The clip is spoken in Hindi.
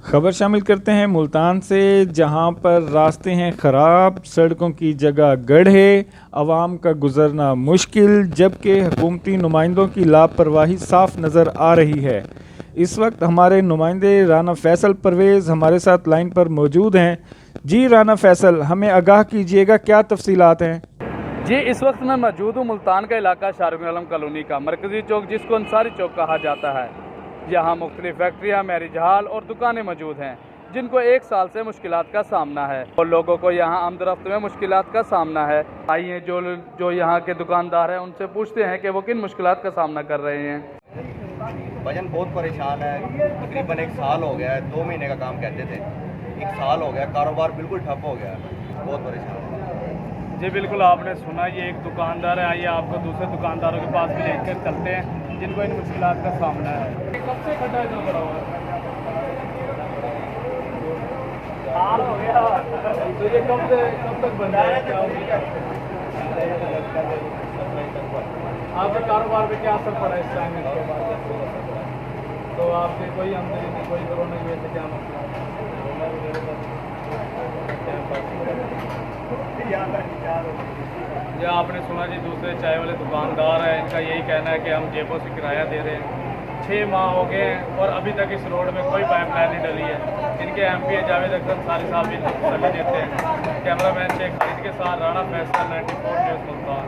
खबर शामिल करते हैं मुल्तान से, जहां पर रास्ते हैं ख़राब, सड़कों की जगह गड्ढे, आवाम का गुजरना मुश्किल, जबकि हुकूमती नुमाइंदों की लापरवाही साफ नज़र आ रही है। इस वक्त हमारे नुमाइंदे राना फैसल परवेज़ हमारे साथ लाइन पर मौजूद हैं। जी राना फैसल, हमें आगाह कीजिएगा, क्या तफसीलात हैं? जी, इस वक्त मैं मौजूद हूँ मुल्तान का इलाका शाहरुख आलम कॉलोनी का मरकज़ी चौक, जिसको अंसारी चौक कहा जाता है। यहाँ मुख्तलिफ फैक्ट्रियाँ, मैरिज हॉल और दुकानें मौजूद हैं, जिनको एक साल से मुश्किलात का सामना है और लोगों को यहाँ आमदरफ्त में मुश्किलात का सामना है। आइए जो यहाँ के दुकानदार हैं उनसे पूछते हैं कि वो किन मुश्किलात का सामना कर रहे हैं। भजन बहुत परेशान है। तकरीबन 1 साल हो गया है, 2 महीने का काम कहते थे, 1 साल हो गया, कारोबार बिल्कुल ठप हो गया है, बहुत परेशान है। जी बिल्कुल, आपने सुना, ये एक दुकानदार है। आइए आपको दूसरे दुकानदारों के पास भी लेकर चलते हैं जिनको इन मुश्किलात का सामना है। कब से खड्डा इतना बड़ा हुआ है? साल हो गया। तो ये कब तक बन रहा है? क्या आपके कारोबार पे क्या असर पड़ा इस टाइम के बाद? तो आपके कोई आमदनी नहीं, कोई कोरोना की वजह से क्या मसला है? या आपने सुना जी, दूसरे चाय वाले दुकानदार हैं, इनका यही कहना है कि हम जेबों से किराया दे रहे हैं। 6 माह हो गए हैं और अभी तक इस रोड में कोई पाइपलाइन नहीं डली है। इनके एमपी जावेद अख्तर सारी साल भी सभी देते हैं। कैमरामैन शेख खालिद के साथ राना फैसल, 94 न्यूज़ मुल्तान।